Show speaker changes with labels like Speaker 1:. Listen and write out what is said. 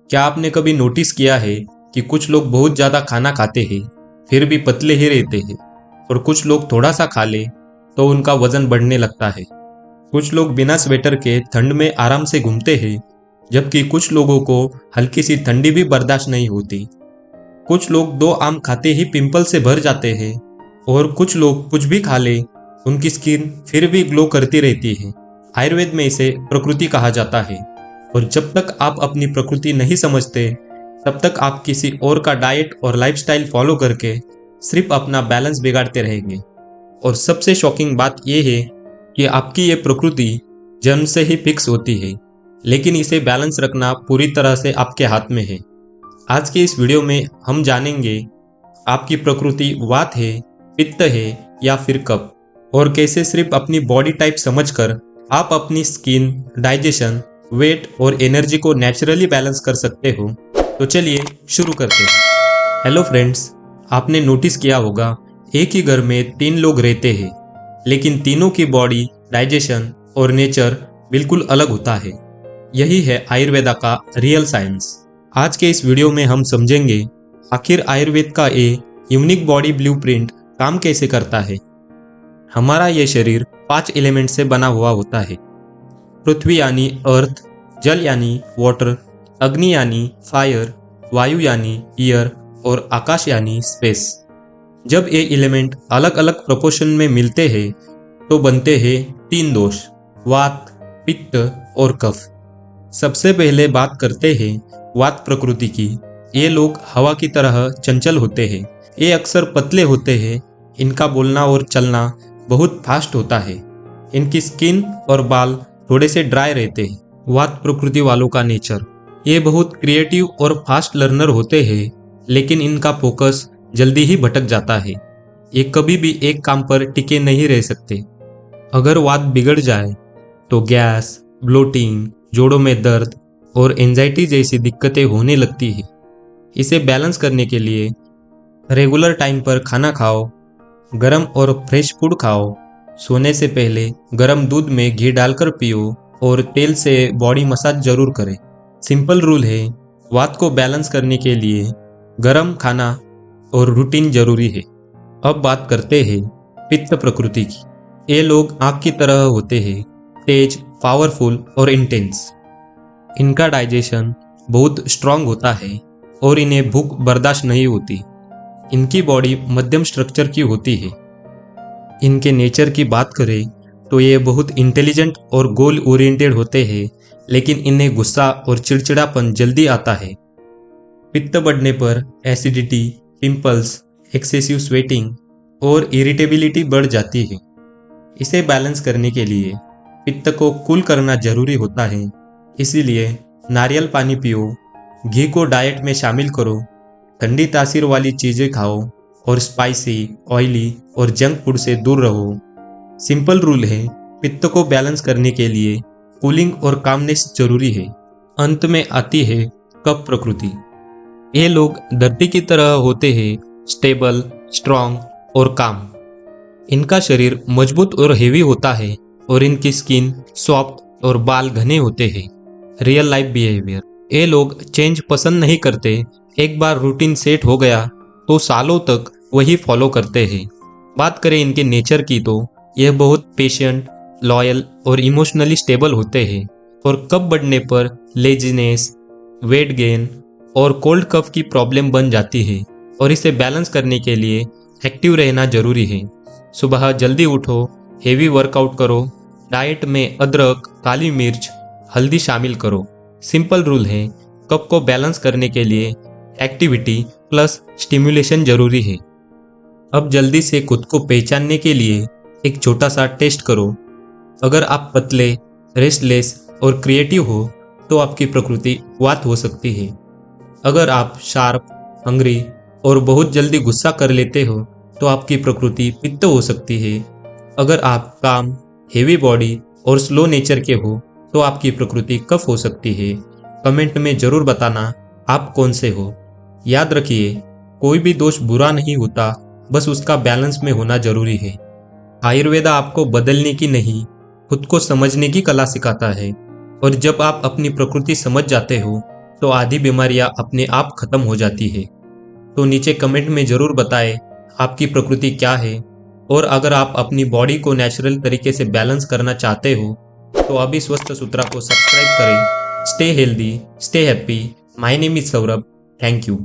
Speaker 1: क्या आपने कभी नोटिस किया है कि कुछ लोग बहुत ज़्यादा खाना खाते हैं फिर भी पतले ही रहते हैं, और कुछ लोग थोड़ा सा खा ले तो उनका वजन बढ़ने लगता है। कुछ लोग बिना स्वेटर के ठंड में आराम से घूमते हैं, जबकि कुछ लोगों को हल्की सी ठंडी भी बर्दाश्त नहीं होती। कुछ लोग 2 आम खाते ही पिंपल से भर जाते हैं, और कुछ लोग कुछ भी खा ले उनकी स्किन फिर भी ग्लो करती रहती है। आयुर्वेद में इसे प्रकृति कहा जाता है, और जब तक आप अपनी प्रकृति नहीं समझते तब तक आप किसी और का डाइट और लाइफस्टाइल फॉलो करके सिर्फ अपना बैलेंस बिगाड़ते रहेंगे। और सबसे शॉकिंग बात यह है कि आपकी ये प्रकृति जन्म से ही फिक्स होती है, लेकिन इसे बैलेंस रखना पूरी तरह से आपके हाथ में है। आज के इस वीडियो में हम जानेंगे आपकी प्रकृति वात है, पित्त है या फिर कफ, और कैसे सिर्फ अपनी बॉडी टाइप समझकर आप अपनी स्किन, डाइजेशन, वेट और एनर्जी को नेचुरली बैलेंस कर सकते हो। तो चलिए शुरू करते हैं। हेलो फ्रेंड्स, आपने नोटिस किया होगा एक ही घर में 3 लोग रहते हैं, लेकिन तीनों की बॉडी, डाइजेशन और नेचर बिल्कुल अलग होता है। यही है आयुर्वेदा का रियल साइंस। आज के इस वीडियो में हम समझेंगे आखिर आयुर्वेद का ये यूनिक बॉडी ब्लूप्रिंट काम कैसे करता है। हमारा ये शरीर 5 एलिमेंट से बना हुआ होता है। पृथ्वी यानी अर्थ, जल यानी वाटर, अग्नि यानी फायर, वायु यानी एयर और आकाश यानी स्पेस। जब ये एलिमेंट अलग अलग प्रोपोर्शन में मिलते हैं तो बनते हैं 3 दोष, वात, पित्त और कफ। सबसे पहले बात करते हैं वात प्रकृति की। ये लोग हवा की तरह चंचल होते हैं। ये अक्सर पतले होते हैं। इनका बोलना और चलना बहुत फास्ट होता है। इनकी स्किन और बाल थोड़े से ड्राई रहते हैं। वात प्रकृति वालों का नेचर, ये बहुत क्रिएटिव और फास्ट लर्नर होते हैं, लेकिन इनका फोकस जल्दी ही भटक जाता है। ये कभी भी एक काम पर टिके नहीं रह सकते। अगर वात बिगड़ जाए तो गैस, ब्लोटिंग, जोड़ों में दर्द और एंजाइटी जैसी दिक्कतें होने लगती है। इसे बैलेंस करने के लिए रेगुलर टाइम पर खाना खाओ, गर्म और फ्रेश फूड खाओ, सोने से पहले गर्म दूध में घी डालकर पियो और तेल से बॉडी मसाज जरूर करें। सिंपल रूल है, वात को बैलेंस करने के लिए गर्म खाना और रूटीन जरूरी है। अब बात करते हैं पित्त प्रकृति की। ये लोग आग की तरह होते हैं, तेज, पावरफुल और इंटेंस। इनका डाइजेशन बहुत स्ट्रांग होता है और इन्हें भूख बर्दाश्त नहीं होती। इनकी बॉडी मध्यम स्ट्रक्चर की होती है। इनके नेचर की बात करें तो ये बहुत इंटेलिजेंट और गोल ओरिएंटेड होते हैं, लेकिन इन्हें गुस्सा और चिड़चिड़ापन जल्दी आता है। पित्त बढ़ने पर एसिडिटी, पिंपल्स, एक्सेसिव स्वेटिंग और इरिटेबिलिटी बढ़ जाती है। इसे बैलेंस करने के लिए पित्त को कूल करना जरूरी होता है। इसीलिए नारियल पानी पियो, घी को डाइट में शामिल करो, ठंडी तासीर वाली चीज़ें खाओ और स्पाइसी, ऑयली और जंक फूड से दूर रहो। सिंपल रूल है, पित्त को बैलेंस करने के लिए कूलिंग और कामनेस जरूरी है। अंत में आती है कफ प्रकृति। ये लोग धरती की तरह होते हैं, स्टेबल, स्ट्रांग और काम। इनका शरीर मजबूत और हेवी होता है और इनकी स्किन सॉफ्ट और बाल घने होते हैं। रियल लाइफ बिहेवियर, ये लोग चेंज पसंद नहीं करते। एक बार रूटीन सेट हो गया तो सालों तक वही फॉलो करते हैं। बात करें इनके नेचर की तो यह बहुत पेशेंट, लॉयल और इमोशनली स्टेबल होते हैं। और कफ बढ़ने पर लेजीनेस, वेट गेन और कोल्ड कफ की प्रॉब्लम बन जाती है, और इसे बैलेंस करने के लिए एक्टिव रहना जरूरी है। सुबह जल्दी उठो, हेवी वर्कआउट करो, डाइट में अदरक, काली मिर्च, हल्दी शामिल करो। सिंपल रूल है, कफ को बैलेंस करने के लिए एक्टिविटी प्लस स्टिम्युलेशन जरूरी है। अब जल्दी से खुद को पहचानने के लिए एक छोटा सा टेस्ट करो। अगर आप पतले, रेस्टलेस और क्रिएटिव हो तो आपकी प्रकृति वात हो सकती है। अगर आप शार्प, हंग्री और बहुत जल्दी गुस्सा कर लेते हो तो आपकी प्रकृति पित्त हो सकती है। अगर आप काम, हेवी बॉडी और स्लो नेचर के हो तो आपकी प्रकृति कफ हो सकती है। कमेंट में जरूर बताना आप कौन से हो। याद रखिए, कोई भी दोष बुरा नहीं होता, बस उसका बैलेंस में होना जरूरी है। आयुर्वेदा आपको बदलने की नहीं, खुद को समझने की कला सिखाता है। और जब आप अपनी प्रकृति समझ जाते हो तो आधी बीमारियां अपने आप खत्म हो जाती है। तो नीचे कमेंट में ज़रूर बताएं आपकी प्रकृति क्या है, और अगर आप अपनी बॉडी को नेचुरल तरीके से बैलेंस करना चाहते हो तो अभी स्वस्थ सूत्रा को सब्सक्राइब करें। Stay healthy, stay happy. My name is Saurabh. Thank you.